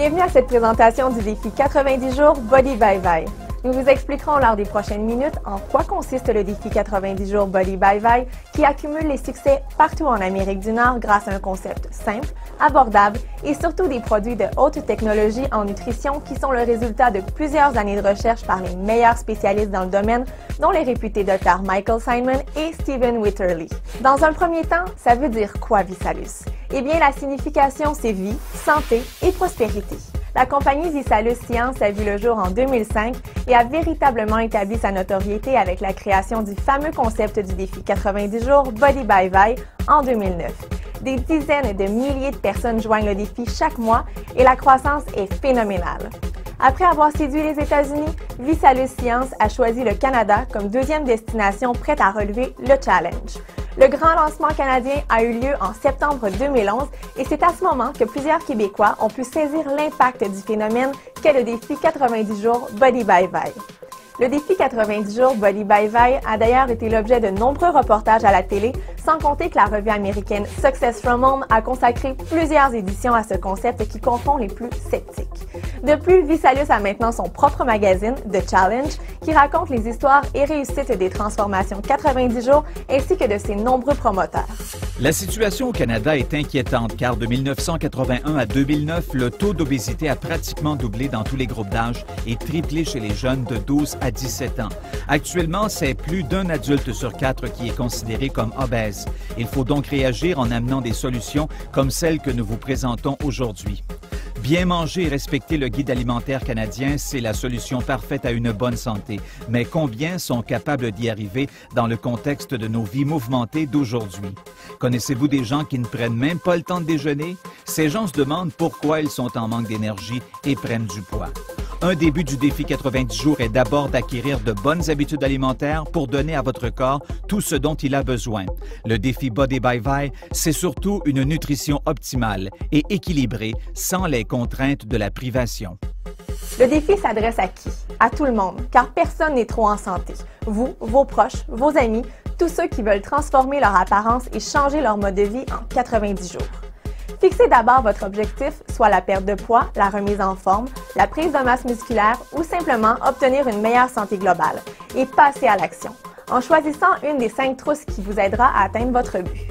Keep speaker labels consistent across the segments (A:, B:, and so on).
A: Bienvenue à cette présentation du défi 90 jours Body by Vi. Nous vous expliquerons lors des prochaines minutes en quoi consiste le défi 90 jours Body by Vi qui accumule les succès partout en Amérique du Nord grâce à un concept simple, abordable et surtout des produits de haute technologie en nutrition qui sont le résultat de plusieurs années de recherche par les meilleurs spécialistes dans le domaine, dont les réputés Dr. Michael Simon et Stephen Witterly. Dans un premier temps, ça veut dire quoi Visalus? Eh bien, la signification, c'est vie, santé et prospérité. La compagnie Visalus Science a vu le jour en 2005 et a véritablement établi sa notoriété avec la création du fameux concept du défi 90 jours Body by Vi en 2009. Des dizaines de milliers de personnes joignent le défi chaque mois et la croissance est phénoménale. Après avoir séduit les États-Unis, Visalus Science a choisi le Canada comme deuxième destination prête à relever le challenge. Le grand lancement canadien a eu lieu en septembre 2011 et c'est à ce moment que plusieurs Québécois ont pu saisir l'impact du phénomène qu'est le défi 90 jours Body by Vi. Le défi 90 jours Body by Vi a d'ailleurs été l'objet de nombreux reportages à la télé, sans compter que la revue américaine Success from Home a consacré plusieurs éditions à ce concept qui confond les plus sceptiques. De plus, Visalus a maintenant son propre magazine, The Challenge, qui raconte les histoires et réussites des transformations 90 jours ainsi que de ses nombreux promoteurs.
B: La situation au Canada est inquiétante car de 1981 à 2009, le taux d'obésité a pratiquement doublé dans tous les groupes d'âge et triplé chez les jeunes de 12 à 17 ans. Actuellement, c'est plus d'un adulte sur 4 qui est considéré comme obèse. Il faut donc réagir en amenant des solutions comme celles que nous vous présentons aujourd'hui. Bien manger et respecter le guide alimentaire canadien, c'est la solution parfaite à une bonne santé. Mais combien sont capables d'y arriver dans le contexte de nos vies mouvementées d'aujourd'hui? Connaissez-vous des gens qui ne prennent même pas le temps de déjeuner? Ces gens se demandent pourquoi ils sont en manque d'énergie et prennent du poids. Un des buts du défi 90 jours est d'abord d'acquérir de bonnes habitudes alimentaires pour donner à votre corps tout ce dont il a besoin. Le défi Body by Vi, c'est surtout une nutrition optimale et équilibrée sans les contraintes de la privation.
A: Le défi s'adresse à qui? À tout le monde, car personne n'est trop en santé. Vous, vos proches, vos amis, tous ceux qui veulent transformer leur apparence et changer leur mode de vie en 90 jours. Fixez d'abord votre objectif, soit la perte de poids, la remise en forme, la prise de masse musculaire ou simplement obtenir une meilleure santé globale et passez à l'action en choisissant une des 5 trousses qui vous aidera à atteindre votre but.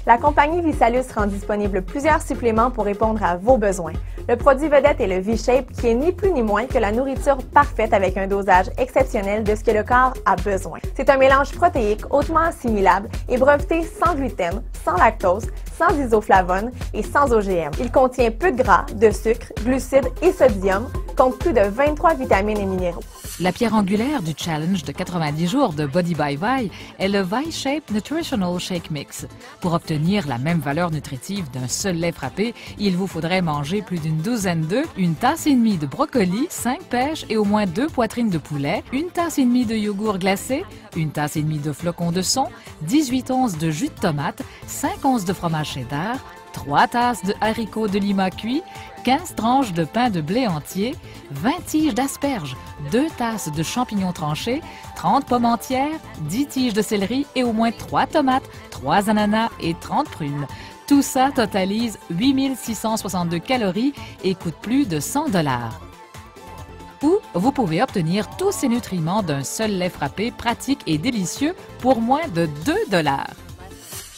A: La compagnie Visalus rend disponible plusieurs suppléments pour répondre à vos besoins. Le produit vedette est le V-Shape qui est ni plus ni moins que la nourriture parfaite avec un dosage exceptionnel de ce que le corps a besoin. C'est un mélange protéique hautement assimilable et breveté sans gluten, sans lactose, sans isoflavones et sans OGM. Il contient peu de gras, de sucre, glucides et sodium, compte plus de 23 vitamines et minéraux.
C: La pierre angulaire du challenge de 90 jours de Body by Vi est le Vi-Shape Nutritional Shake Mix. Pour obtenir la même valeur nutritive d'un seul lait frappé, il vous faudrait manger plus d'une douzaine d'œufs, une tasse et demie de brocoli, 5 pêches et au moins 2 poitrines de poulet, une tasse et demie de yogourt glacé, une tasse et demie de flocons de son, 18 onces de jus de tomate, 5 onces de fromage cheddar, 3 tasses de haricots de lima cuits, 15 tranches de pain de blé entier, 20 tiges d'asperges, 2 tasses de champignons tranchés, 30 pommes entières, 10 tiges de céleri et au moins 3 tomates, 3 ananas et 30 prunes. Tout ça totalise 8662 calories et coûte plus de 100 $. Ou vous pouvez obtenir tous ces nutriments d'un seul lait frappé pratique et délicieux pour moins de 2 $.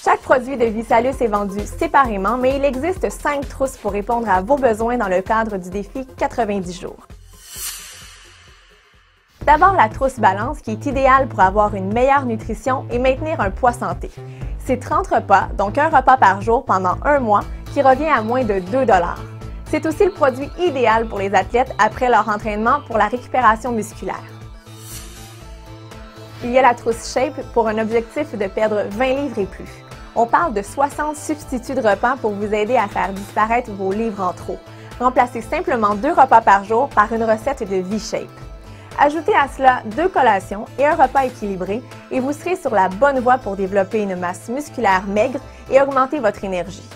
A: Chaque produit de Visalus est vendu séparément, mais il existe 5 trousses pour répondre à vos besoins dans le cadre du défi 90 jours. D'abord, la trousse balance qui est idéale pour avoir une meilleure nutrition et maintenir un poids santé. C'est 30 repas, donc un repas par jour pendant un mois, qui revient à moins de 2 $. C'est aussi le produit idéal pour les athlètes après leur entraînement pour la récupération musculaire. Il y a la trousse Shape pour un objectif de perdre 20 livres et plus. On parle de 60 substituts de repas pour vous aider à faire disparaître vos livres en trop. Remplacez simplement 2 repas par jour par une recette de V-Shape. Ajoutez à cela 2 collations et un repas équilibré et vous serez sur la bonne voie pour développer une masse musculaire maigre et augmenter votre énergie.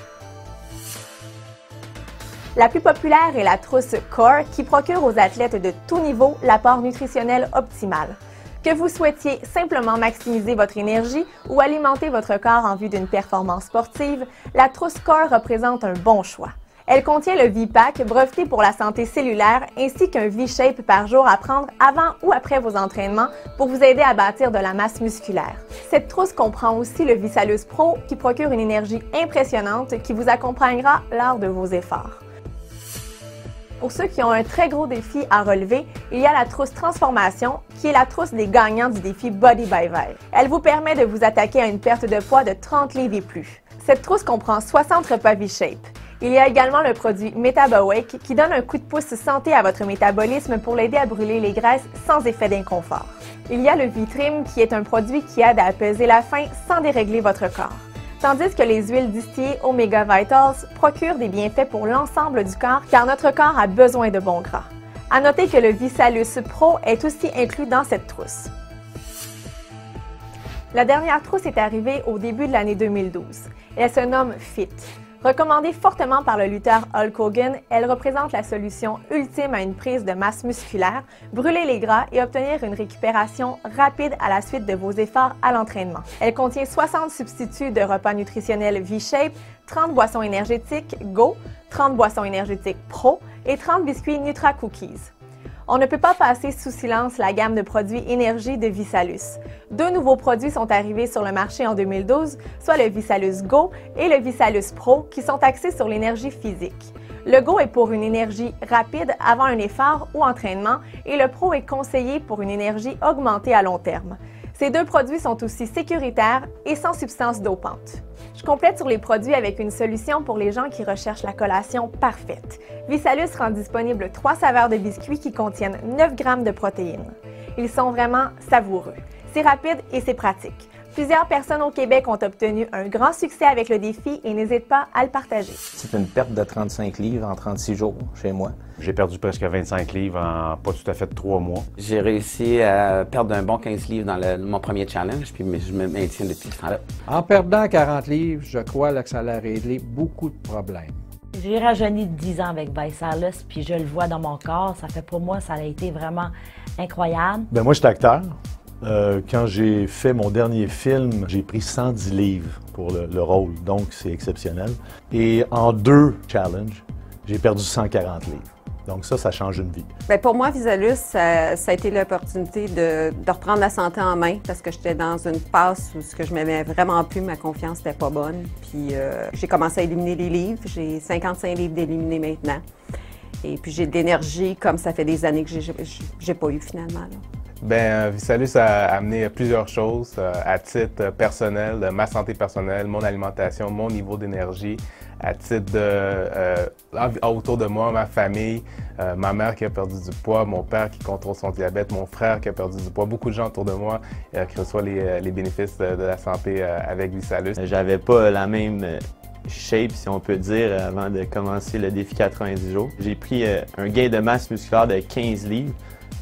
A: La plus populaire est la trousse Core qui procure aux athlètes de tout niveau l'apport nutritionnel optimal. Que vous souhaitiez simplement maximiser votre énergie ou alimenter votre corps en vue d'une performance sportive, la trousse Core représente un bon choix. Elle contient le V-Pack, breveté pour la santé cellulaire, ainsi qu'un V-Shape par jour à prendre avant ou après vos entraînements pour vous aider à bâtir de la masse musculaire. Cette trousse comprend aussi le ViSalus Pro qui procure une énergie impressionnante qui vous accompagnera lors de vos efforts. Pour ceux qui ont un très gros défi à relever, il y a la trousse Transformation, qui est la trousse des gagnants du défi Body by Vi. Elle vous permet de vous attaquer à une perte de poids de 30 livres et plus. Cette trousse comprend 60 repas V-Shape. Il y a également le produit MetaboWake qui donne un coup de pouce santé à votre métabolisme pour l'aider à brûler les graisses sans effet d'inconfort. Il y a le V-Trim qui est un produit qui aide à apaiser la faim sans dérégler votre corps. Tandis que les huiles distillées Omega Vitals procurent des bienfaits pour l'ensemble du corps car notre corps a besoin de bons gras. À noter que le ViSalus Pro est aussi inclus dans cette trousse. La dernière trousse est arrivée au début de l'année 2012. Elle se nomme Fit. Recommandée fortement par le lutteur Hulk Hogan, elle représente la solution ultime à une prise de masse musculaire, brûler les gras et obtenir une récupération rapide à la suite de vos efforts à l'entraînement. Elle contient 60 substituts de repas nutritionnels V-Shape, 30 boissons énergétiques Go, 30 boissons énergétiques Pro et 30 biscuits Nutra Cookies. On ne peut pas passer sous silence la gamme de produits énergie de ViSalus. Deux nouveaux produits sont arrivés sur le marché en 2012, soit le ViSalus Go et le ViSalus Pro, qui sont axés sur l'énergie physique. Le Go est pour une énergie rapide avant un effort ou entraînement et le Pro est conseillé pour une énergie augmentée à long terme. Ces deux produits sont aussi sécuritaires et sans substances dopantes. Je complète sur les produits avec une solution pour les gens qui recherchent la collation parfaite. ViSalus rend disponible 3 saveurs de biscuits qui contiennent 9 grammes de protéines. Ils sont vraiment savoureux. C'est rapide et c'est pratique. Plusieurs personnes au Québec ont obtenu un grand succès avec le défi et n'hésitent pas à le partager.
D: C'est une perte de 35 livres en 36 jours chez moi.
E: J'ai perdu presque 25 livres en pas tout à fait 3 mois.
F: J'ai réussi à perdre un bon 15 livres dans mon premier challenge, puis je me maintiens depuis ce temps-là.
G: En perdant 40 livres, je crois là, que ça a réglé beaucoup de problèmes.
H: J'ai rajeuni de 10 ans avec ViSalus, puis je le vois dans mon corps. Ça fait pour moi, ça a été vraiment incroyable.
I: Bien, moi, je suis acteur. Quand j'ai fait mon dernier film, j'ai pris 110 livres pour le rôle, donc c'est exceptionnel. Et en 2 challenges, j'ai perdu 140 livres. Donc ça change une vie.
J: Bien, pour moi, ViSalus, ça a été l'opportunité de reprendre la santé en main parce que j'étais dans une passe où je m'aimais vraiment plus, ma confiance n'était pas bonne. Puis j'ai commencé à éliminer les livres. J'ai 55 livres d'éliminer maintenant. Et puis j'ai de l'énergie comme ça fait des années que j'ai pas eu finalement. Là.
K: Bien, ViSalus a amené plusieurs choses à titre personnel, de ma santé personnelle, mon alimentation, mon niveau d'énergie, à titre autour de moi, ma famille, ma mère qui a perdu du poids, mon père qui contrôle son diabète, mon frère qui a perdu du poids, beaucoup de gens autour de moi qui reçoivent les bénéfices de la santé avec ViSalus.
L: J'avais pas la même shape, si on peut dire, avant de commencer le défi 90 jours. J'ai pris un gain de masse musculaire de 15 livres.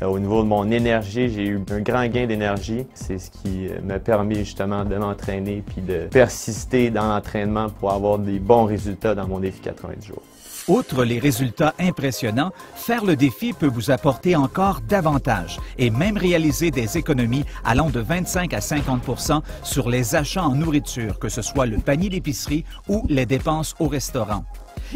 L: Au niveau de mon énergie, j'ai eu un grand gain d'énergie. C'est ce qui m'a permis justement de m'entraîner puis de persister dans l'entraînement pour avoir des bons résultats dans mon défi 90 jours.
B: Outre les résultats impressionnants, faire le défi peut vous apporter encore davantage et même réaliser des économies allant de 25 à 50 sur les achats en nourriture, que ce soit le panier d'épicerie ou les dépenses au restaurant.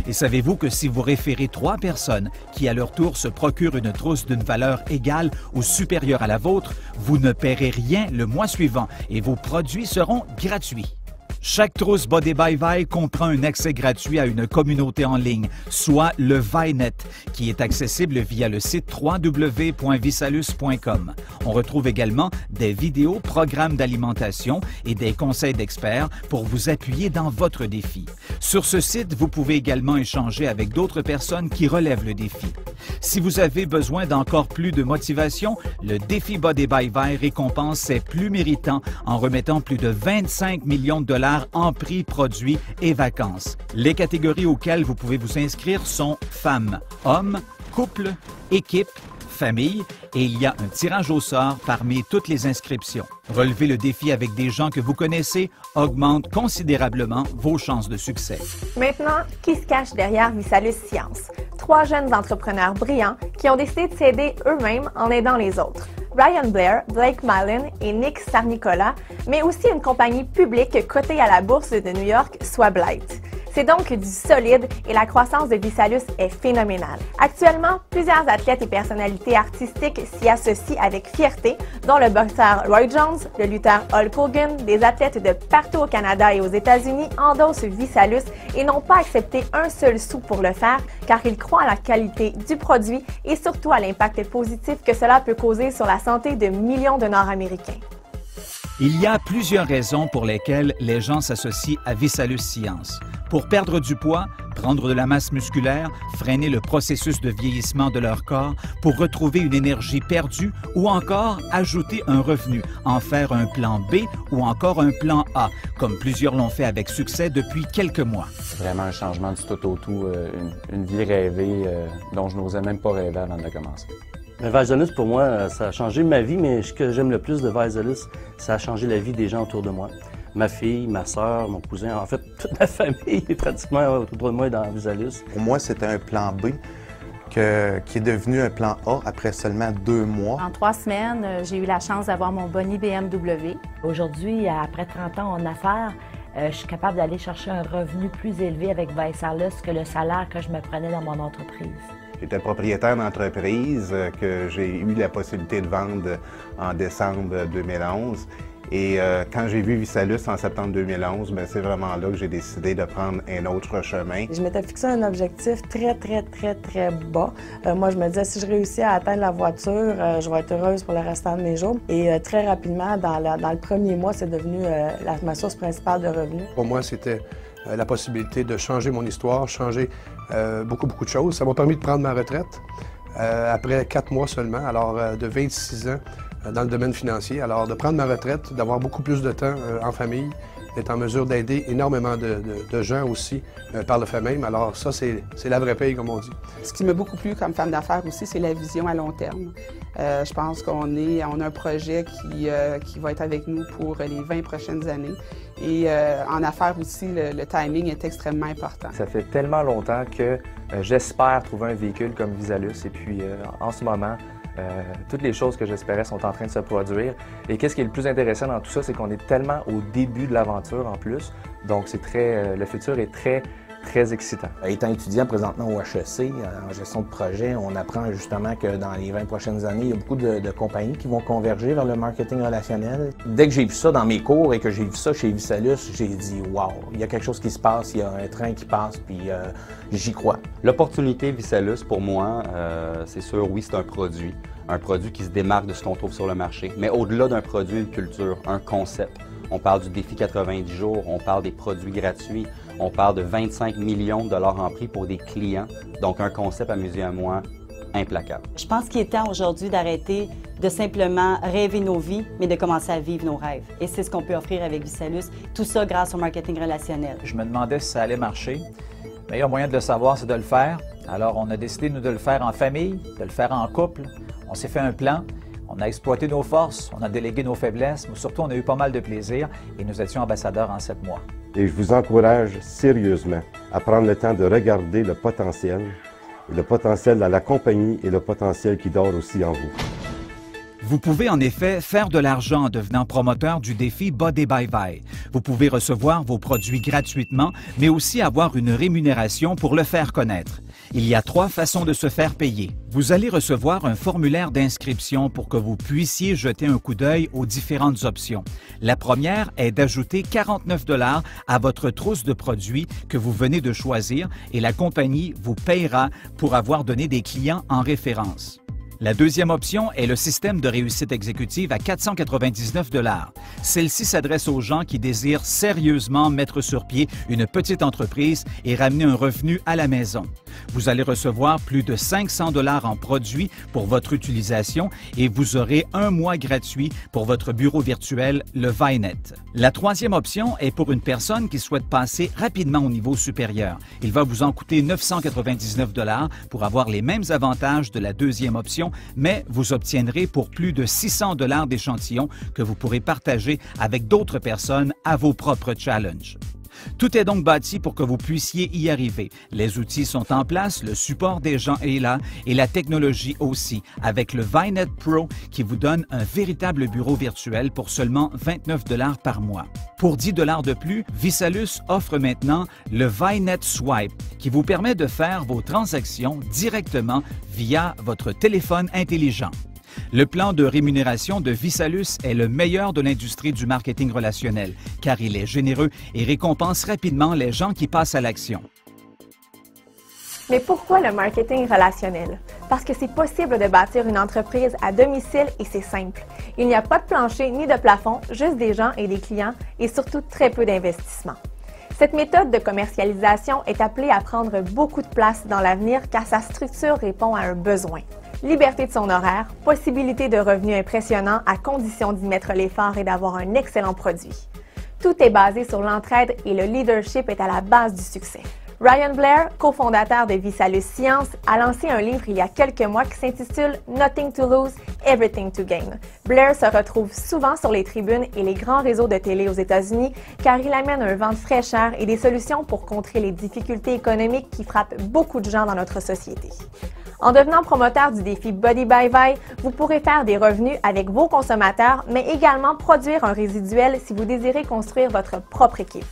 B: Et savez-vous que si vous référez 3 personnes qui à leur tour se procurent une trousse d'une valeur égale ou supérieure à la vôtre, vous ne paierez rien le mois suivant et vos produits seront gratuits. Chaque trousse Body by Vi comprend un accès gratuit à une communauté en ligne, soit le ViNet, qui est accessible via le site www.visalus.com. On retrouve également des vidéos, programmes d'alimentation et des conseils d'experts pour vous appuyer dans votre défi. Sur ce site, vous pouvez également échanger avec d'autres personnes qui relèvent le défi. Si vous avez besoin d'encore plus de motivation, le défi Body by Vi récompense ses plus méritants en remettant plus de 25 millions de dollars en prix, produits et vacances. Les catégories auxquelles vous pouvez vous inscrire sont femmes, hommes, couple, équipe, famille et il y a un tirage au sort parmi toutes les inscriptions. Relever le défi avec des gens que vous connaissez augmente considérablement vos chances de succès.
A: Maintenant, qui se cache derrière ViSalus Science? 3 jeunes entrepreneurs brillants qui ont décidé de s'aider eux-mêmes en aidant les autres. Ryan Blair, Blake Mallon et Nick Sarnicola, mais aussi une compagnie publique cotée à la bourse de New York, soit Blight. C'est donc du solide et la croissance de ViSalus est phénoménale. Actuellement, plusieurs athlètes et personnalités artistiques s'y associent avec fierté, dont le boxeur Roy Jones, le lutteur Hulk Hogan, des athlètes de partout au Canada et aux États-Unis endossent ViSalus et n'ont pas accepté un seul sou pour le faire, car ils croient à la qualité du produit et surtout à l'impact positif que cela peut causer sur la santé de millions de Nord-Américains.
B: Il y a plusieurs raisons pour lesquelles les gens s'associent à ViSalus Science. Pour perdre du poids, prendre de la masse musculaire, freiner le processus de vieillissement de leur corps, pour retrouver une énergie perdue ou encore ajouter un revenu, en faire un plan B ou encore un plan A, comme plusieurs l'ont fait avec succès depuis quelques mois.
M: Vraiment un changement du tout au tout, une vie rêvée dont je n'osais même pas rêver avant de commencer.
N: ViSalus, pour moi, ça a changé ma vie, mais ce que j'aime le plus de ViSalus, ça a changé la vie des gens autour de moi. Ma fille, ma soeur, mon cousin, en fait, toute ma famille est pratiquement autour de moi dans ViSalus.
O: Pour moi, c'était un plan B qui est devenu un plan A après seulement 2 mois.
P: En 3 semaines, j'ai eu la chance d'avoir mon boni BMW.
H: Aujourd'hui, après 30 ans en affaires, je suis capable d'aller chercher un revenu plus élevé avec ViSalus que le salaire que je me prenais dans mon entreprise.
Q: J'étais propriétaire d'entreprise que j'ai eu la possibilité de vendre en décembre 2011. Et quand j'ai vu ViSalus en septembre 2011, c'est vraiment là que j'ai décidé de prendre un autre chemin.
R: Je m'étais fixé un objectif très bas. Moi, je me disais, si je réussis à atteindre la voiture, je vais être heureuse pour le restant de mes jours. Et très rapidement, dans le premier mois, c'est devenu ma source principale de revenus.
S: Pour moi, c'était la possibilité de changer mon histoire, changer beaucoup de choses. Ça m'a permis de prendre ma retraite après 4 mois seulement, alors de 26 ans dans le domaine financier. Alors de prendre ma retraite, d'avoir beaucoup plus de temps en famille, d'être en mesure d'aider énormément de gens aussi par le fait même. Alors ça, c'est la vraie paye, comme on dit.
T: Ce qui m'a beaucoup plu comme femme d'affaires aussi, c'est la vision à long terme. Je pense qu'on a un projet qui va être avec nous pour les 20 prochaines années. Et en affaires aussi, le timing est extrêmement important.
U: Ça fait tellement longtemps que j'espère trouver un véhicule comme ViSalus. Et puis en ce moment, toutes les choses que j'espérais sont en train de se produire. Et qu'est-ce qui est le plus intéressant dans tout ça, c'est qu'on est tellement au début de l'aventure en plus. Donc le futur est très excitant.
D: Étant étudiant présentement au HEC, en gestion de projet, on apprend justement que dans les 20 prochaines années, il y a beaucoup de compagnies qui vont converger vers le marketing relationnel. Dès que j'ai vu ça dans mes cours et que j'ai vu ça chez ViSalus, j'ai dit « wow, il y a quelque chose qui se passe, il y a un train qui passe, puis j'y crois ».
M: L'opportunité ViSalus, pour moi, c'est sûr, oui, c'est un produit qui se démarque de ce qu'on trouve sur le marché. Mais au-delà d'un produit, une culture, un concept. On parle du défi 90 jours, on parle des produits gratuits, on parle de 25 millions de dollars en prix pour des clients. Donc, un concept, à mes yeux à moi, implacable.
V: Je pense qu'il est temps aujourd'hui d'arrêter de simplement rêver nos vies, mais de commencer à vivre nos rêves. Et c'est ce qu'on peut offrir avec ViSalus, tout ça grâce au marketing relationnel.
W: Je me demandais si ça allait marcher. Le meilleur moyen de le savoir, c'est de le faire. Alors, on a décidé, nous, de le faire en famille, de le faire en couple. On s'est fait un plan. On a exploité nos forces, on a délégué nos faiblesses, mais surtout, on a eu pas mal de plaisir et nous étions ambassadeurs en 7 mois.
X: Et je vous encourage sérieusement à prendre le temps de regarder le potentiel dans la compagnie et le potentiel qui dort aussi en vous.
B: Vous pouvez en effet faire de l'argent en devenant promoteur du défi Body by Vi. Vous pouvez recevoir vos produits gratuitement, mais aussi avoir une rémunération pour le faire connaître. Il y a 3 façons de se faire payer. Vous allez recevoir un formulaire d'inscription pour que vous puissiez jeter un coup d'œil aux différentes options. La première est d'ajouter 49 $ à votre trousse de produits que vous venez de choisir et la compagnie vous payera pour avoir donné des clients en référence. La deuxième option est le système de réussite exécutive à 499 $. Celle-ci s'adresse aux gens qui désirent sérieusement mettre sur pied une petite entreprise et ramener un revenu à la maison. Vous allez recevoir plus de 500 $ en produits pour votre utilisation et vous aurez 1 mois gratuit pour votre bureau virtuel, le ViNet. La troisième option est pour une personne qui souhaite passer rapidement au niveau supérieur. Il va vous en coûter 999 $ pour avoir les mêmes avantages de la deuxième option, mais vous obtiendrez pour plus de 600 $ d'échantillons que vous pourrez partager avec d'autres personnes à vos propres challenges. Tout est donc bâti pour que vous puissiez y arriver. Les outils sont en place, le support des gens est là et la technologie aussi, avec le ViNet Pro qui vous donne un véritable bureau virtuel pour seulement 29 $ par mois. Pour 10 $ de plus, ViSalus offre maintenant le ViNet Swipe qui vous permet de faire vos transactions directement via votre téléphone intelligent. Le plan de rémunération de ViSalus est le meilleur de l'industrie du marketing relationnel, car il est généreux et récompense rapidement les gens qui passent à l'action.
A: Mais pourquoi le marketing relationnel? Parce que c'est possible de bâtir une entreprise à domicile et c'est simple. Il n'y a pas de plancher ni de plafond, juste des gens et des clients et surtout très peu d'investissement. Cette méthode de commercialisation est appelée à prendre beaucoup de place dans l'avenir car sa structure répond à un besoin. Liberté de son horaire, possibilité de revenus impressionnants à condition d'y mettre l'effort et d'avoir un excellent produit. Tout est basé sur l'entraide et le leadership est à la base du succès. Ryan Blair, cofondateur de ViSalus Science, a lancé un livre il y a quelques mois qui s'intitule « Nothing to lose, everything to gain ». Blair se retrouve souvent sur les tribunes et les grands réseaux de télé aux États-Unis car il amène un vent de fraîcheur et des solutions pour contrer les difficultés économiques qui frappent beaucoup de gens dans notre société. En devenant promoteur du défi Body by Vi, vous pourrez faire des revenus avec vos consommateurs, mais également produire un résiduel si vous désirez construire votre propre équipe.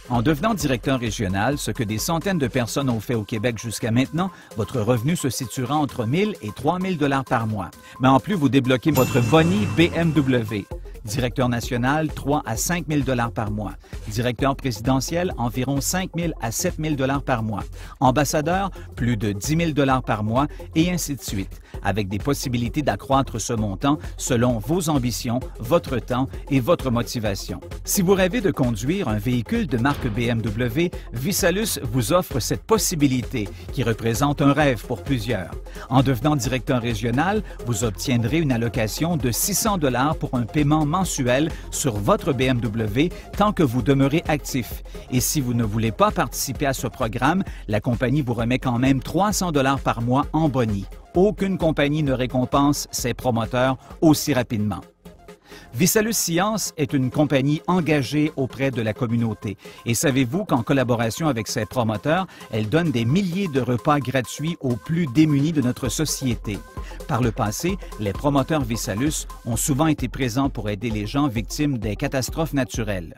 B: En devenant directeur régional, ce que des centaines de personnes ont fait au Québec jusqu'à maintenant, votre revenu se situera entre 1 000 et 3 000 $ par mois. Mais en plus, vous débloquez votre boni BMW. Directeur national, 3 à 5 000 $ par mois. Directeur présidentiel, environ 5 000 à 7 000 $ par mois. Ambassadeur, plus de 10 000 $ par mois, et ainsi de suite, avec des possibilités d'accroître ce montant selon vos ambitions, votre temps et votre motivation. Si vous rêvez de conduire un véhicule de marque BMW, ViSalus vous offre cette possibilité qui représente un rêve pour plusieurs. En devenant directeur régional, vous obtiendrez une allocation de 600 $ pour un paiement mensuel sur votre BMW tant que vous demeurez actif. Et si vous ne voulez pas participer à ce programme, la compagnie vous remet quand même 300 $ par mois en boni. Aucune compagnie ne récompense ses promoteurs aussi rapidement. ViSalus Science est une compagnie engagée auprès de la communauté. Et savez-vous qu'en collaboration avec ses promoteurs, elle donne des milliers de repas gratuits aux plus démunis de notre société. Par le passé, les promoteurs ViSalus ont souvent été présents pour aider les gens victimes des catastrophes naturelles.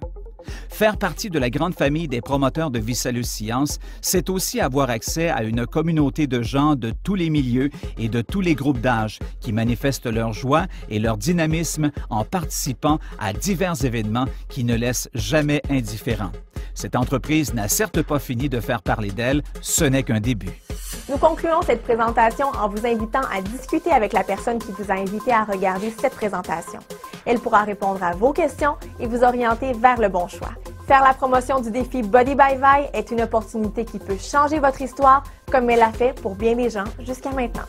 B: Faire partie de la grande famille des promoteurs de ViSalus Science, c'est aussi avoir accès à une communauté de gens de tous les milieux et de tous les groupes d'âge qui manifestent leur joie et leur dynamisme en participant à divers événements qui ne laissent jamais indifférents. Cette entreprise n'a certes pas fini de faire parler d'elle, ce n'est qu'un début.
A: Nous concluons cette présentation en vous invitant à discuter avec la personne qui vous a invité à regarder cette présentation. Elle pourra répondre à vos questions et vous orienter vers le bon choix. Faire la promotion du défi Body by Vi est une opportunité qui peut changer votre histoire comme elle l'a fait pour bien des gens jusqu'à maintenant.